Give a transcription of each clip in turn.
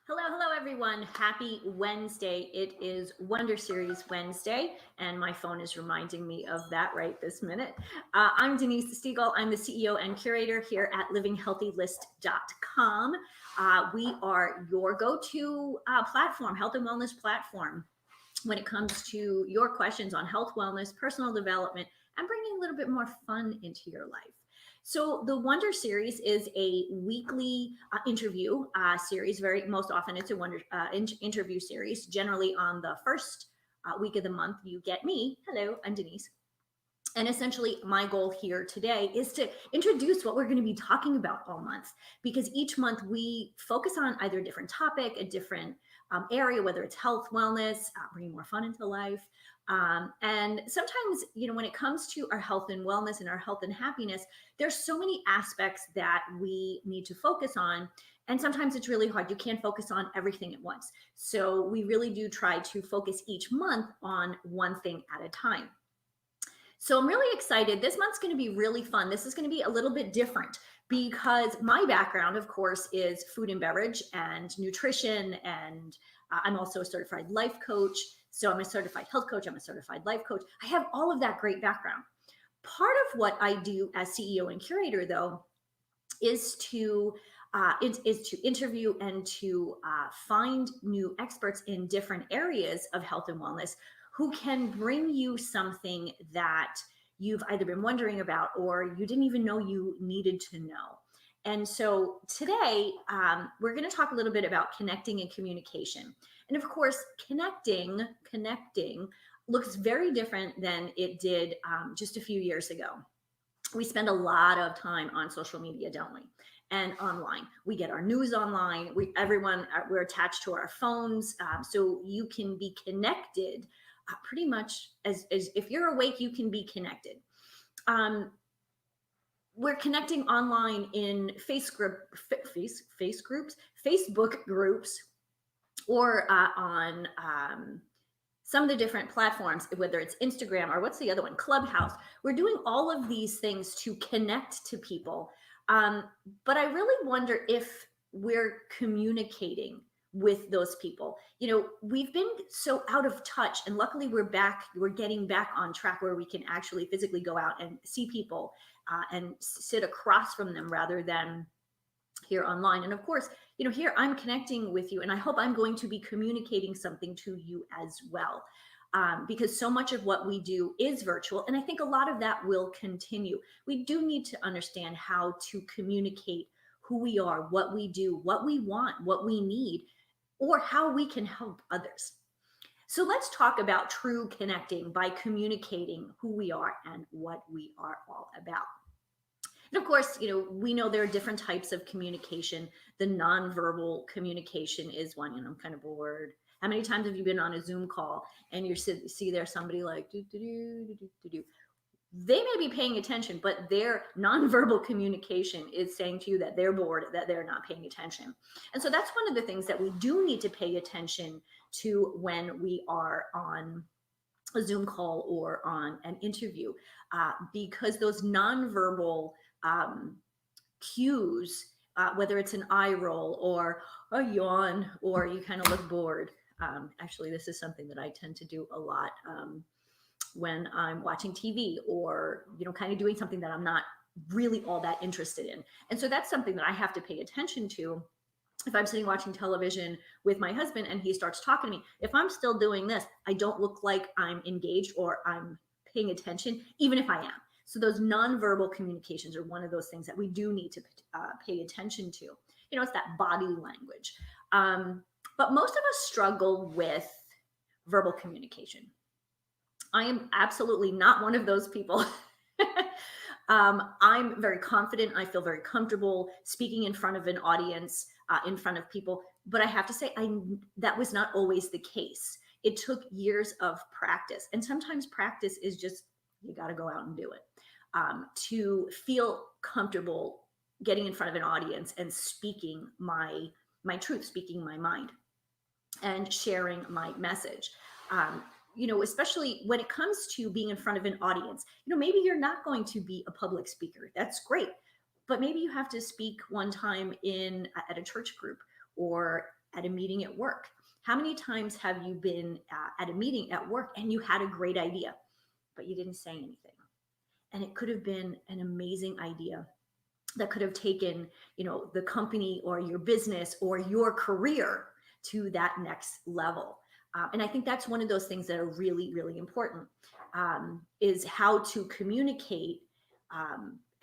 Hello, everyone. Happy Wednesday. It is Wonder Series Wednesday, and my phone is reminding me of that right this minute. I'm Denise Stiegel. I'm the CEO and curator here at livinghealthylist.com. We are your go to platform, health and wellness platform, when it comes to your questions on health, wellness, personal development, and bringing a little bit more fun into your life. So the Wonder Series is a weekly interview series. Very most often, it's a Wonder interview series. Generally, on the first week of the month, you get me. Hello, I'm Denise. And essentially, my goal here today is to introduce what we're going to be talking about all month, because each month we focus on either a different topic, a different area, whether it's health, wellness, bringing more fun into life. And sometimes, when it comes to our health and wellness and our health and happiness, there's so many aspects that we need to focus on. And sometimes it's really hard. You can't focus on everything at once. So we really do try to focus each month on one thing at a time. So I'm really excited. This month's going to be really fun. This is going to be a little bit different because my background, of course, is food and beverage and nutrition. And I'm also a certified life coach. So I'm a certified health coach. I'm a certified life coach. I have all of that great background. Part of what I do as CEO and curator, though, is to interview and to find new experts in different areas of health and wellness who can bring you something that you've either been wondering about or you didn't even know you needed to know. And so today, we're going to talk a little bit about connecting and communication. And of course, connecting looks very different than it did just a few years ago. We spend a lot of time on social media, don't we? And online, we get our news online. We're attached to our phones, so you can be connected pretty much as if you're awake, you can be connected. We're connecting online in Facebook groups, or on some of the different platforms, whether it's Instagram or what's the other one, Clubhouse. We're doing all of these things to connect to people. But I really wonder if we're communicating with those people. We've been so out of touch, and luckily we're getting back on track where we can actually physically go out and see people and sit across from them rather than here online. And of course, here I'm connecting with you, and I hope I'm going to be communicating something to you as well. Because so much of what we do is virtual. And I think a lot of that will continue. We do need to understand how to communicate who we are, what we do, what we want, what we need, or how we can help others. So let's talk about true connecting by communicating who we are and what we are all about. And of course, we know there are different types of communication. The nonverbal communication is one. I'm kind of bored. How many times have you been on a Zoom call and you see there somebody like do do do do do do do? They may be paying attention, but their nonverbal communication is saying to you that they're bored, that they're not paying attention. And so that's one of the things that we do need to pay attention to when we are on a Zoom call or on an interview, because those nonverbal cues, whether it's an eye roll or a yawn or you kind of look bored. Actually, this is something that I tend to do a lot when I'm watching TV or, kind of doing something that I'm not really all that interested in. And so that's something that I have to pay attention to. If I'm sitting watching television with my husband and he starts talking to me, if I'm still doing this, I don't look like I'm engaged or I'm paying attention, even if I am. So those nonverbal communications are one of those things that we do need to pay attention to. It's that body language. But most of us struggle with verbal communication. I am absolutely not one of those people. I'm very confident. I feel very comfortable speaking in front of an audience, in front of people. But I have to say, that was not always the case. It took years of practice. And sometimes practice is just, you got to go out and do it. To feel comfortable getting in front of an audience and speaking my truth, speaking my mind, and sharing my message. Especially when it comes to being in front of an audience, maybe you're not going to be a public speaker. That's great. But maybe you have to speak one time at a church group or at a meeting at work? How many times have you been at a meeting at work and you had a great idea, but you didn't say anything? And it could have been an amazing idea that could have taken, the company or your business or your career to that next level. And I think that's one of those things that are really, really important, is how to communicate.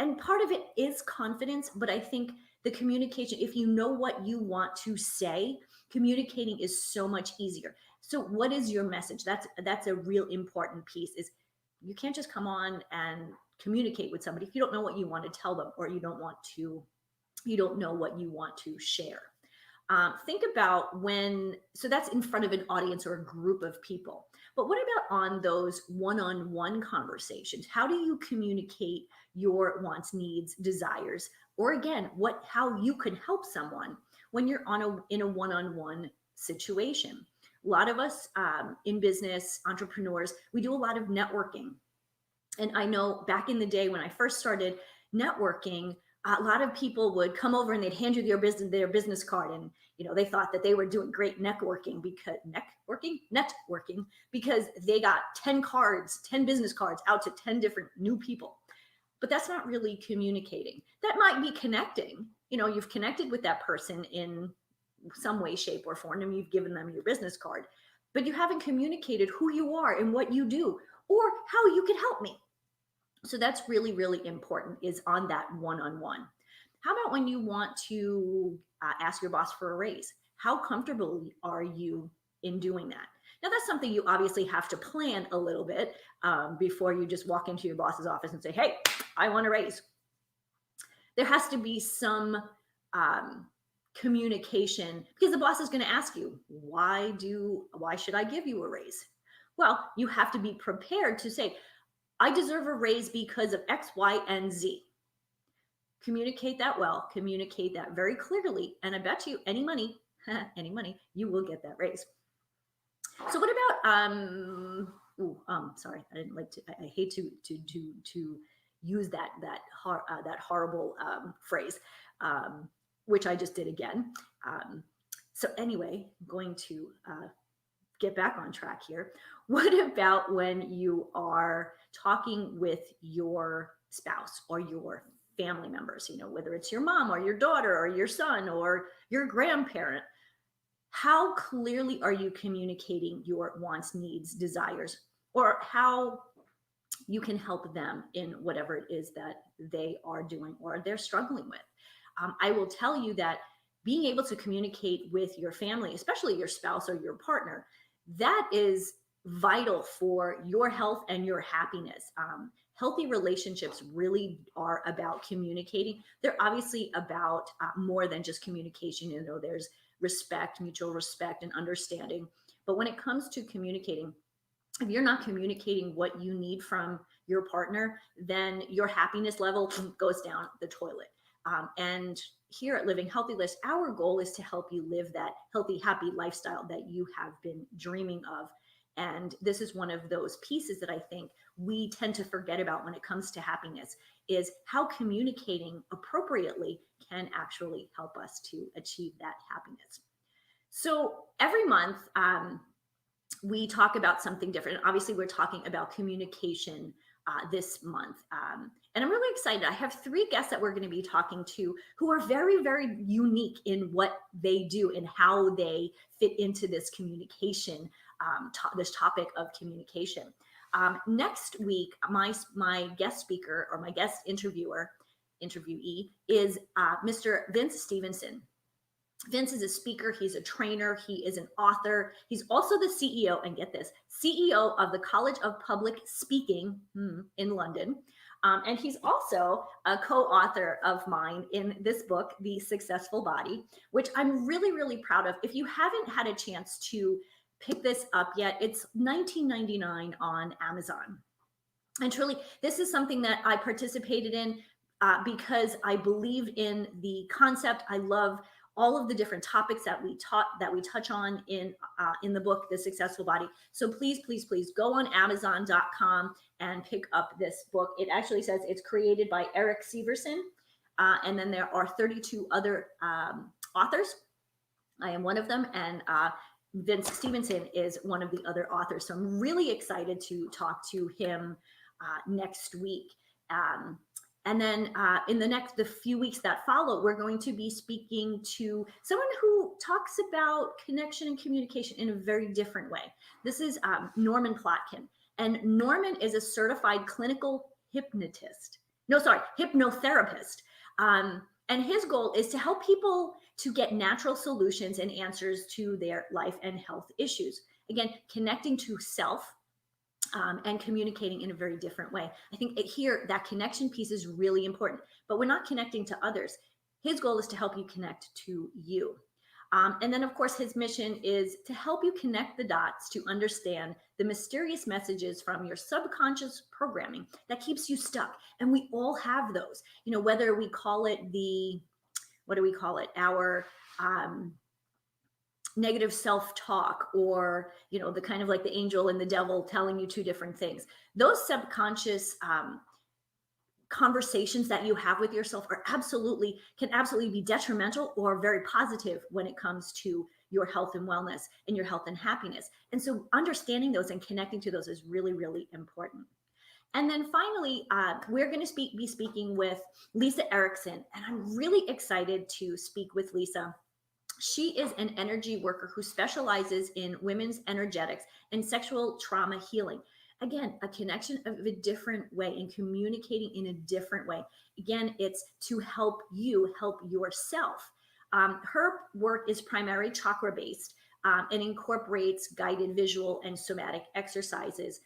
And part of it is confidence, but I think the communication, if you know what you want to say, communicating is so much easier. So what is your message? That's a real important piece. Is you can't just come on and communicate with somebody if you don't know what you want to tell them, or you don't know what you want to share. Think about so that's in front of an audience or a group of people. But what about on those one-on-one conversations? How do you communicate your wants, needs, desires, or again, how you can help someone when you're in a one-on-one situation? A lot of us in business, entrepreneurs, we do a lot of networking. And I know back in the day when I first started networking, a lot of people would come over and they'd hand you their business card, and they thought that they were doing great networking because they got 10 business cards out to 10 different new people. But that's not really communicating. That might be connecting. You've connected with that person in some way, shape, or form, and you've given them your business card, but you haven't communicated who you are and what you do or how you can help me. So that's really, really important, is on that one-on-one. How about when you want to ask your boss for a raise? How comfortable are you in doing that? Now, that's something you obviously have to plan a little bit before you just walk into your boss's office and say, hey, I want a raise. There has to be some communication, because the boss is going to ask you, why should I give you a raise? Well, you have to be prepared to say, I deserve a raise because of X, Y, and Z. Communicate that well, communicate that very clearly, and I bet you any money, you will get that raise. So what about sorry, I didn't like to. I hate to use that horrible phrase, which I just did again. So anyway, I'm going to get back on track here. What about when you are talking with your spouse or your family members, whether it's your mom or your daughter or your son or your grandparent? How clearly are you communicating your wants, needs, desires, or how you can help them in whatever it is that they are doing or they're struggling with? I will tell you that being able to communicate with your family, especially your spouse or your partner, that is vital for your health and your happiness. Healthy relationships really are about communicating. They're obviously about more than just communication. There's respect, mutual respect, and understanding. But when it comes to communicating, if you're not communicating what you need from your partner, then your happiness level goes down the toilet. And here at Living Healthy List, our goal is to help you live that healthy, happy lifestyle that you have been dreaming of. And this is one of those pieces that I think we tend to forget about when it comes to happiness, is how communicating appropriately can actually help us to achieve that happiness. So every month, we talk about something different. Obviously, we're talking about communication this month. And I'm really excited. I have 3 guests that we're going to be talking to who are very, very unique in what they do and how they fit into this communication, this topic of communication. Next week, my guest speaker or my guest interviewee is Mr. Vince Stevenson. Vince is a speaker, he's a trainer, he is an author. He's also the CEO, and get this, CEO of the College of Public Speaking in London. And he's also a co-author of mine in this book, The Successful Body, which I'm really, really proud of. If you haven't had a chance to pick this up yet, it's $19.99 on Amazon. And truly, this is something that I participated in because I believe in the concept. I love all of the different topics that we touch on in the book, The Successful Body. So please, please, please go on Amazon.com and pick up this book. It actually says it's created by Eric Severson. And then there are 32 other authors. I am one of them, and Vince Stevenson is one of the other authors. So I'm really excited to talk to him next week. Um, and then in the few weeks that follow, we're going to be speaking to someone who talks about connection and communication in a very different way. This is Norman Plotkin. And Norman is a certified clinical hypnotist. No, sorry, hypnotherapist. And his goal is to help people to get natural solutions and answers to their life and health issues. Again, connecting to self, and communicating in a very different way. I think here that connection piece is really important, but we're not connecting to others. His goal is to help you connect to you. And then, of course, his mission is to help you connect the dots to understand the mysterious messages from your subconscious programming that keeps you stuck. And we all have those, whether we call it what do we call it? Our negative self-talk, or the kind of like the angel and the devil telling you two different things. Those subconscious conversations that you have with yourself can absolutely be detrimental or very positive when it comes to your health and wellness and your health and happiness. And so understanding those and connecting to those is really, really important. And then finally, we're going to be speaking with Lisa Erickson, and I'm really excited to speak with Lisa. She is an energy worker who specializes in women's energetics and sexual trauma healing. Again, a connection of a different way and communicating in a different way. Again, it's to help you help yourself. Her work is primarily chakra based, and incorporates guided visual and somatic exercises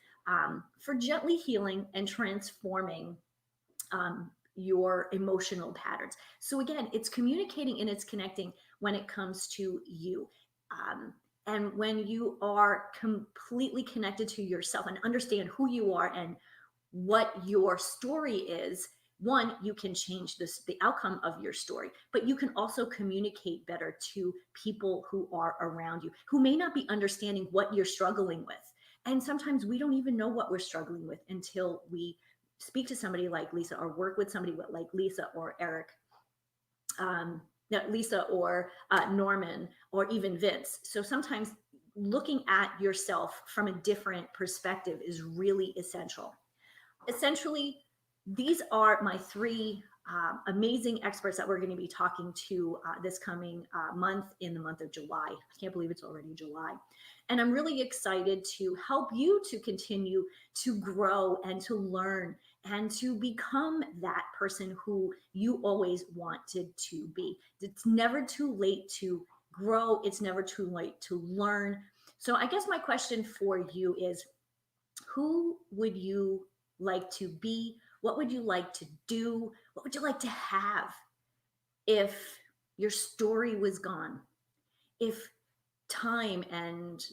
for gently healing and transforming your emotional patterns. So again, it's communicating and it's connecting when it comes to you. And when you are completely connected to yourself and understand who you are and what your story is, one, you can change the outcome of your story, but you can also communicate better to people who are around you, who may not be understanding what you're struggling with. And sometimes we don't even know what we're struggling with until we speak to somebody like Lisa or work with somebody like Lisa or Eric, Lisa or Norman, or even Vince. So sometimes looking at yourself from a different perspective is really essential. Essentially, these are my three amazing experts that we're going to be talking to this coming month, in the month of July. I can't believe it's already July. And I'm really excited to help you to continue to grow and to learn and to become that person who you always wanted to be. It's never too late to grow. It's never too late to learn. So I guess my question for you is, who would you like to be? What would you like to do? What would you like to have if your story was gone? If time and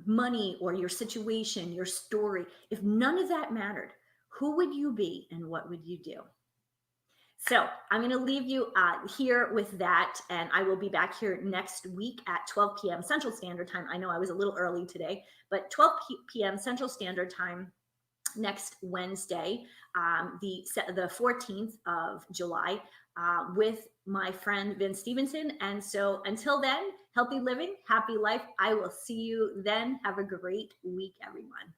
money or your situation, your story, if none of that mattered, who would you be and what would you do? So I'm going to leave you here with that, and I will be back here next week at 12 p.m. Central Standard Time. I know I was a little early today, but 12 p.m. Central Standard Time next Wednesday, the 14th of July, with my friend Vince Stevenson. And so until then, healthy living, happy life. I will see you then. Have a great week, everyone.